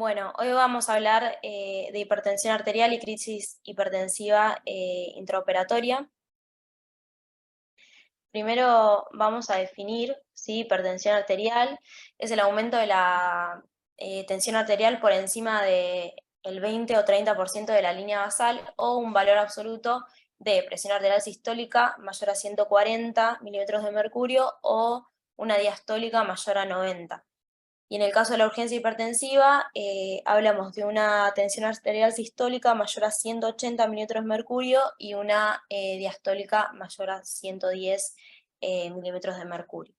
Bueno, hoy vamos a hablar de hipertensión arterial y crisis hipertensiva intraoperatoria. Primero vamos a definir si hipertensión arterial es el aumento de la tensión arterial por encima del 20 o 30% de la línea basal o un valor absoluto de presión arterial sistólica mayor a 140 milímetros de mercurio o una diastólica mayor a 90. Y en el caso de la urgencia hipertensiva, hablamos de una tensión arterial sistólica mayor a 180 milímetros de mercurio y una diastólica mayor a 110 milímetros de mercurio.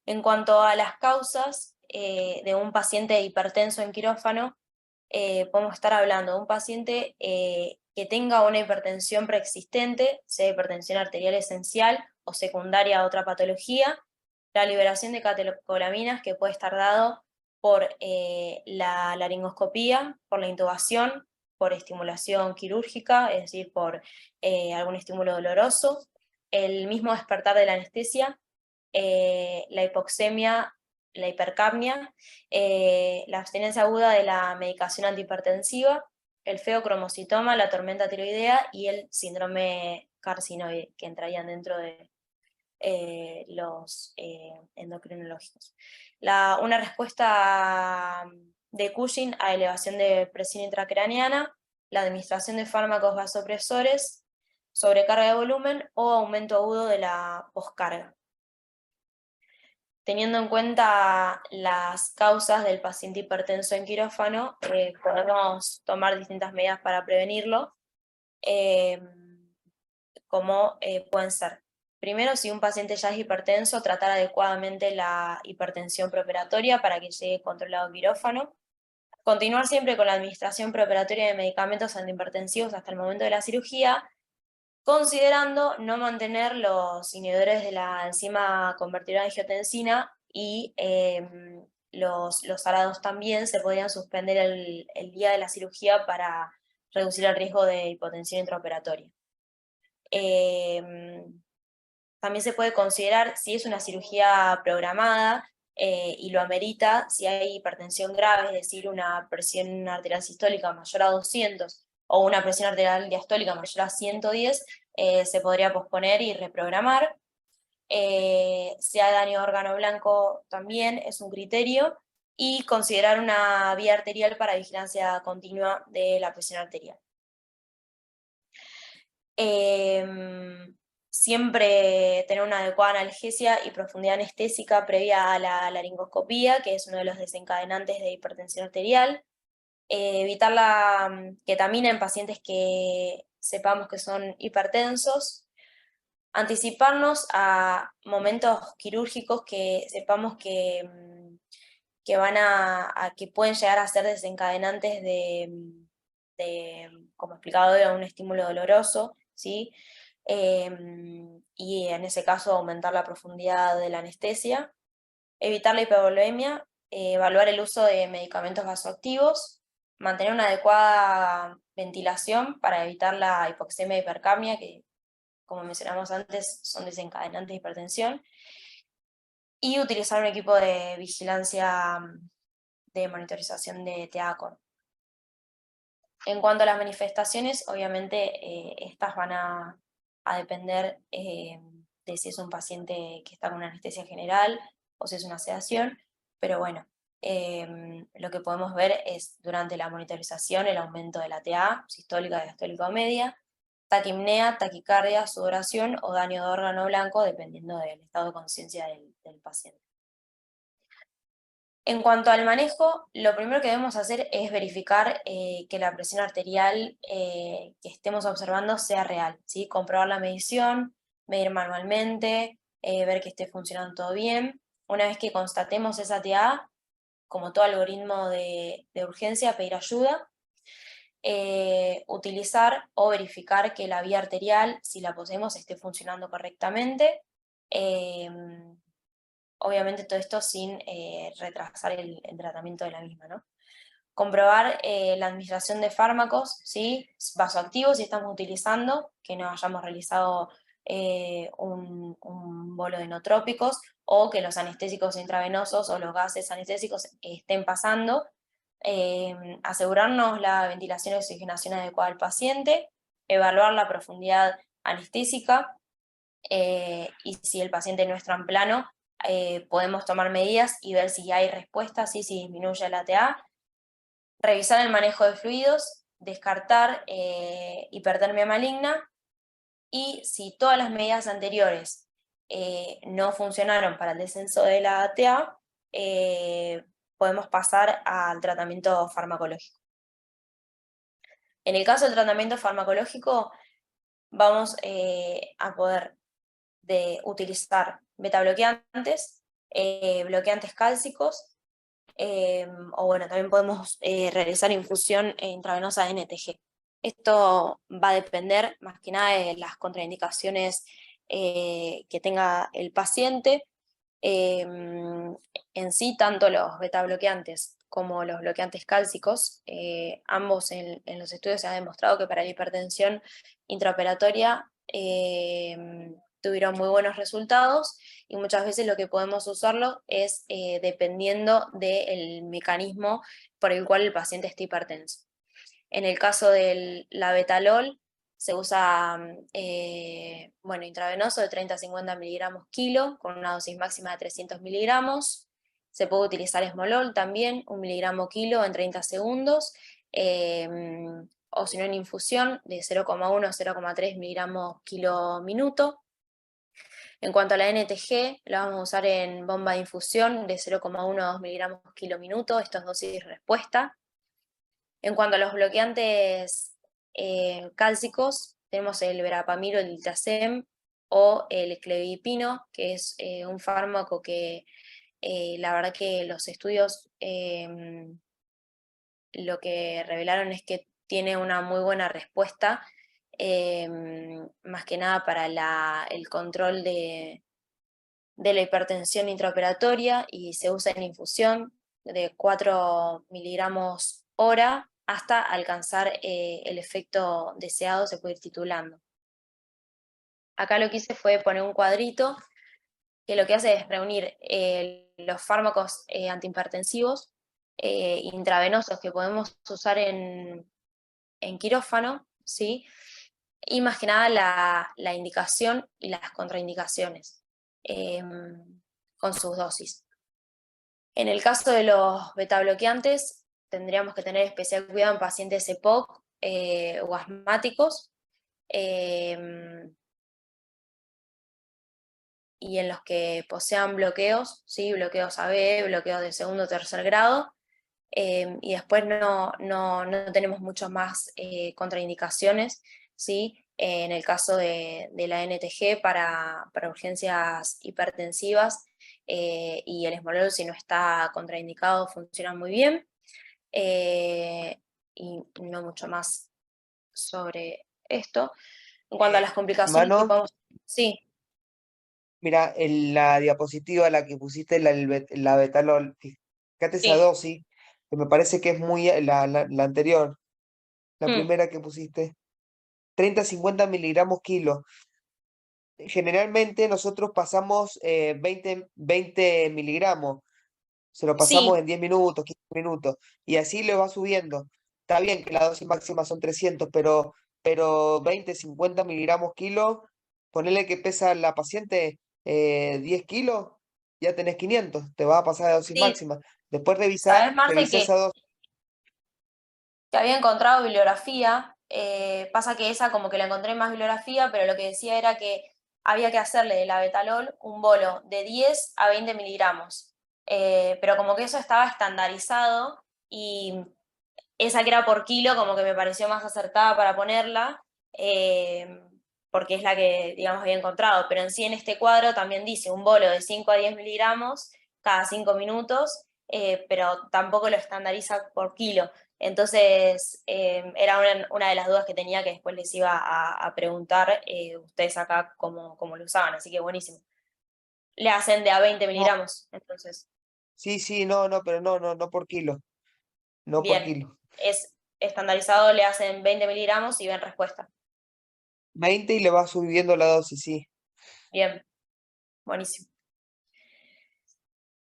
En cuanto a las causas de un paciente hipertenso en quirófano, podemos estar hablando de un paciente que tenga una hipertensión preexistente, sea hipertensión arterial esencial o secundaria a otra patología, la liberación de catecolaminas que puede estar dado por la laringoscopía, por la intubación, por estimulación quirúrgica, es decir, por algún estímulo doloroso, el mismo despertar de la anestesia, la hipoxemia, la hipercapnia, la abstinencia aguda de la medicación antihipertensiva, el feocromocitoma, la tormenta tiroidea y el síndrome carcinoide, que entrarían dentro de los endocrinológicos. Una respuesta de Cushing a elevación de presión intracraneana, la administración de fármacos vasopresores, sobrecarga de volumen o aumento agudo de la poscarga. Teniendo en cuenta las causas del paciente hipertenso en quirófano, podemos tomar distintas medidas para prevenirlo, como pueden ser: primero, si un paciente ya es hipertenso, tratar adecuadamente la hipertensión preoperatoria para que llegue controlado al quirófano. Continuar siempre con la administración preoperatoria de medicamentos antihipertensivos hasta el momento de la cirugía, considerando no mantener los inhibidores de la enzima convertidora de angiotensina y los arados también se podrían suspender el día de la cirugía para reducir el riesgo de hipotensión intraoperatoria. También se puede considerar, si es una cirugía programada y lo amerita, si hay hipertensión grave, es decir, una presión arterial sistólica mayor a 200 o una presión arterial diastólica mayor a 110, se podría posponer y reprogramar. Si hay daño de órgano blanco también es un criterio, y considerar una vía arterial para vigilancia continua de la presión arterial. Siempre tener una adecuada analgesia y profundidad anestésica previa a la laringoscopía, que es uno de los desencadenantes de hipertensión arterial. Evitar la ketamina en pacientes que sepamos que son hipertensos. Anticiparnos a momentos quirúrgicos que sepamos que que pueden llegar a ser desencadenantes como explicado, de un estímulo doloroso, ¿sí? Y en ese caso aumentar la profundidad de la anestesia. Evitar la hipovolemia, evaluar el uso de medicamentos vasoactivos, mantener una adecuada ventilación para evitar la hipoxemia e hipercapnia, que como mencionamos antes son desencadenantes de hipertensión, y utilizar un equipo de vigilancia de monitorización de TEACOR. En cuanto a las manifestaciones, obviamente estas van a depender de si es un paciente que está con una anestesia general o si es una sedación, pero bueno, lo que podemos ver es durante la monitorización el aumento de la TA, sistólica, diastólica o media, taquipnea, taquicardia, sudoración o daño de órgano blanco, dependiendo del estado de conciencia del paciente. En cuanto al manejo, lo primero que debemos hacer es verificar que la presión arterial que estemos observando sea real, ¿sí? Comprobar la medición, medir manualmente, ver que esté funcionando todo bien. Una vez que constatemos esa TA, como todo algoritmo de urgencia, pedir ayuda, utilizar o verificar que la vía arterial, si la poseemos, esté funcionando correctamente. Obviamente todo esto sin retrasar el tratamiento de la misma, ¿no? Comprobar la administración de fármacos, ¿sí? Vasoactivos, si estamos utilizando, que no hayamos realizado un bolo de inotrópicos, o que los anestésicos intravenosos o los gases anestésicos estén pasando. Asegurarnos la ventilación y oxigenación adecuada al paciente, evaluar la profundidad anestésica, y si el paciente no está en plano, podemos tomar medidas y ver si hay respuesta, si disminuye la ATA, revisar el manejo de fluidos, descartar hipertermia maligna, y si todas las medidas anteriores no funcionaron para el descenso de la ATA, podemos pasar al tratamiento farmacológico. En el caso del tratamiento farmacológico, vamos a poder utilizar betabloqueantes, bloqueantes cálcicos, o bueno, también podemos realizar infusión intravenosa de NTG. Esto va a depender más que nada de las contraindicaciones que tenga el paciente. En sí, tanto los betabloqueantes como los bloqueantes cálcicos, ambos en los estudios se ha demostrado que para la hipertensión intraoperatoria tuvieron muy buenos resultados, y muchas veces lo que podemos usarlo es dependiendo del mecanismo por el cual el paciente está hipertenso. En el caso del labetalol, se usa bueno, intravenoso de 30 a 50 miligramos kilo, con una dosis máxima de 300 miligramos. Se puede utilizar esmolol también, 1 miligramo kilo en 30 segundos, o si no en infusión de 0,1 a 0,3 miligramos kilo minuto. En cuanto a la NTG, la vamos a usar en bomba de infusión de 0,1 a 2 miligramos kilo minuto, esto es dosis respuesta. En cuanto a los bloqueantes cálcicos, tenemos el verapamil o el diltiazem, o el clevipino, que es un fármaco que la verdad que los estudios lo que revelaron es que tiene una muy buena respuesta, más que nada para el control de la hipertensión intraoperatoria, y se usa en infusión de 4 miligramos hora hasta alcanzar el efecto deseado, se puede ir titulando. Acá lo que hice fue poner un cuadrito que lo que hace es reunir los fármacos antihipertensivos intravenosos que podemos usar en quirófano, ¿sí? Y más que nada la indicación y las contraindicaciones con sus dosis. En el caso de los betabloqueantes, tendríamos que tener especial cuidado en pacientes EPOC o asmáticos, y en los que posean bloqueos, ¿sí? Bloqueos AB, bloqueos de segundo o tercer grado, y después no tenemos muchas más contraindicaciones, ¿sí? En el caso de la NTG para urgencias hipertensivas, y el esmolol, si no está contraindicado, funciona muy bien, y no mucho más sobre esto. En cuanto a las complicaciones que Mano, podemos... Sí, mira, en la diapositiva la que pusiste, la betalol, fíjate esa sí. dosis, que me parece que es muy la anterior, la Mm, primera que pusiste, 30 a 50 miligramos kilo. Generalmente nosotros pasamos 20 miligramos, se lo sí, pasamos en 10 minutos, 15 minutos, y así le va subiendo. Está bien que la dosis máxima son 300, pero 20, 50 miligramos kilo, ponele que pesa la paciente 10 kilos, ya tenés 500, te va a pasar de dosis sí. máxima. Después ¿Sabes, Marce, revisa esa dosis. que había encontrado bibliografía? Pasa que esa como que la encontré en más bibliografía, pero lo que decía era que había que hacerle de la betalol un bolo de 10 a 20 miligramos. Pero como que eso estaba estandarizado, y esa que era por kilo como que me pareció más acertada para ponerla, porque es la que, digamos, había encontrado. Pero en sí, en este cuadro también dice un bolo de 5 a 10 miligramos cada 5 minutos, pero tampoco lo estandariza por kilo. Entonces, era una de las dudas que tenía, que después les iba a preguntar ustedes acá cómo lo usaban, así que buenísimo. Le hacen de a 20 No, miligramos, entonces, sí, sí, no, pero no por kilo, no por bien, kilo. es estandarizado, le hacen 20 miligramos y ven respuesta. 20 y le vas subiendo la dosis, sí. Bien, buenísimo.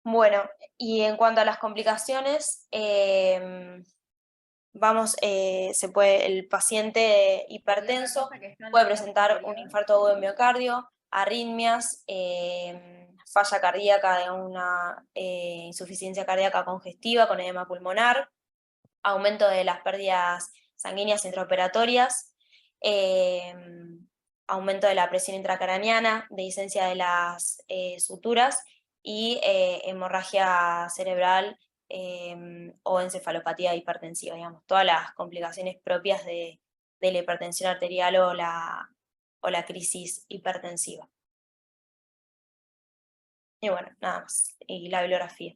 Bueno, y en cuanto a las complicaciones, el paciente hipertenso puede presentar un infarto agudo de miocardio, arritmias, falla cardíaca de una insuficiencia cardíaca congestiva con edema pulmonar, aumento de las pérdidas sanguíneas intraoperatorias, aumento de la presión intracraneana, dehiscencia de las suturas y hemorragia cerebral o encefalopatía hipertensiva, digamos, todas las complicaciones propias de la hipertensión arterial o la crisis hipertensiva. Y bueno, nada más. Y la bibliografía.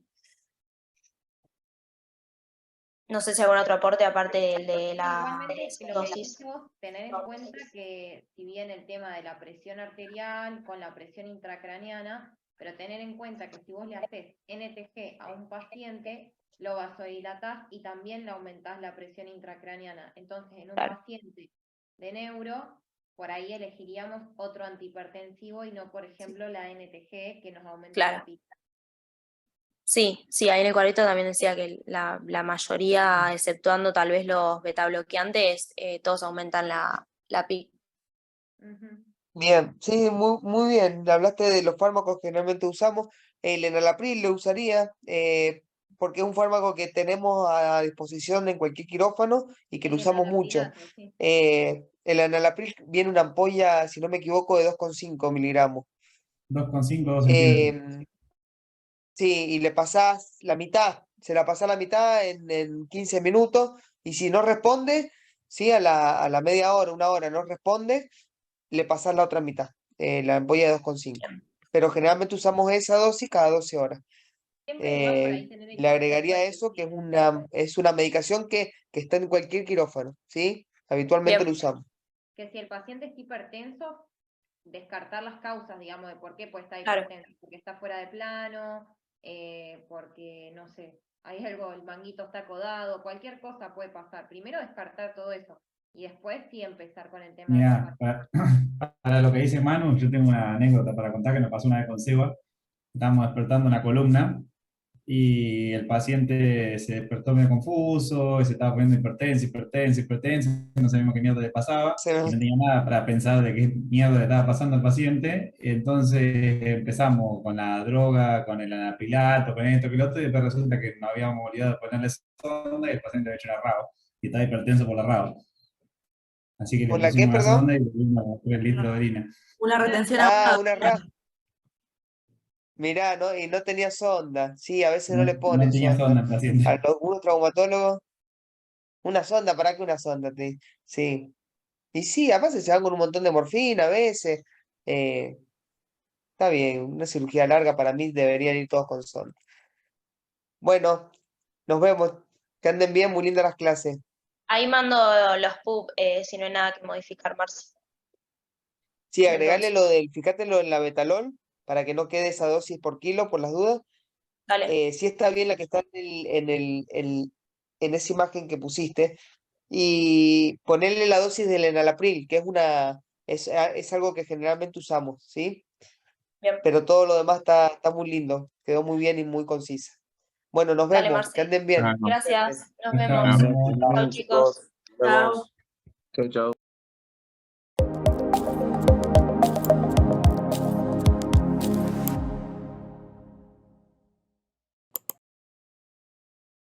No sé si algún otro aporte aparte del de la Igualmente, lo que dosis. decís vos, tener en cuenta que si bien el tema de la presión arterial con la presión intracraneana, pero tener en cuenta que si vos le haces NTG a un paciente, lo vasodilatás y también le aumentás la presión intracraneana. Entonces, en un Claro. paciente de neuro, por ahí elegiríamos otro antihipertensivo y no, por ejemplo, la NTG que nos aumenta Claro. la pica. Sí, ahí en el cuadrito también decía que la mayoría, exceptuando tal vez los beta bloqueantes, todos aumentan la PIC. Bien, sí, muy bien. Hablaste de los fármacos que generalmente usamos. El enalapril lo usaría porque es un fármaco que tenemos a disposición en cualquier quirófano y que lo El usamos mucho. enalapril, sí. El enalapril viene una ampolla, si no me equivoco, de 2,5 miligramos. 2,5, 2 centímetros. Sí, y le pasás la mitad, se la pasás la mitad en 15 minutos y si no responde, sí, a la media hora, una hora no responde, le pasás la otra mitad, la ampolla de 2,5. Pero generalmente usamos esa dosis cada 12 horas. Siempre igual por ahí tener en Le agregaría cuenta eso, que es una medicación que está en cualquier quirófano, ¿sí? Habitualmente Bien. lo usamos. que si el paciente es hipertenso, descartar las causas, digamos, de por qué puede estar Claro. hipertenso, porque está fuera de plano, porque, no sé, hay algo, el manguito está acodado, cualquier cosa puede pasar. Primero descartar todo eso y después sí empezar con el tema de los Mira, para lo que dice Manu, yo tengo una anécdota para contar que nos pasó una vez con Seba. Estábamos despertando una columna y el paciente se despertó medio confuso, y se estaba poniendo hipertenso, no sabíamos qué mierda le pasaba, Se y me- no tenía nada para pensar de qué mierda le estaba pasando al paciente. Entonces empezamos con la droga, con el anapilato, con esto, que lo otro, y después resulta que nos habíamos olvidado de ponerle sonda y el paciente había hecho una RAO, y estaba hipertenso por la RAO. Así que le ¿Por la qué, pusimos la perdón? sonda y le dimos 3 litros de orina. Una retención Ah, aguda. una RA. Mirá, ¿no? Y no tenía sonda. Sí, a veces no le No ponen tenía sonda. sonda el paciente. A algunos traumatólogos, una sonda, ¿para qué una sonda? Sí. Y sí, aparte se van con un montón de morfina a veces. eh, Está bien, una cirugía larga para mí deberían ir todos con sonda. Bueno, nos vemos. Que anden bien, muy lindas las clases. Ahí mando los pub si no hay nada que modificar, Marci. Sí, Entonces, agregarle lo del, fíjate lo del labetalol, para que no quede esa dosis por kilo, por las dudas. dale. Sí está bien la que está en esa imagen que pusiste. Y ponerle la dosis del enalapril, que es algo que generalmente usamos, ¿sí? Bien. Pero todo lo demás está muy lindo, quedó muy bien y muy concisa. Bueno, nos Dale, vemos, que Marci. anden bien. Gracias. Nos Chao, vemos. nos vemos. Chao, chicos. Chao. Chau, chau.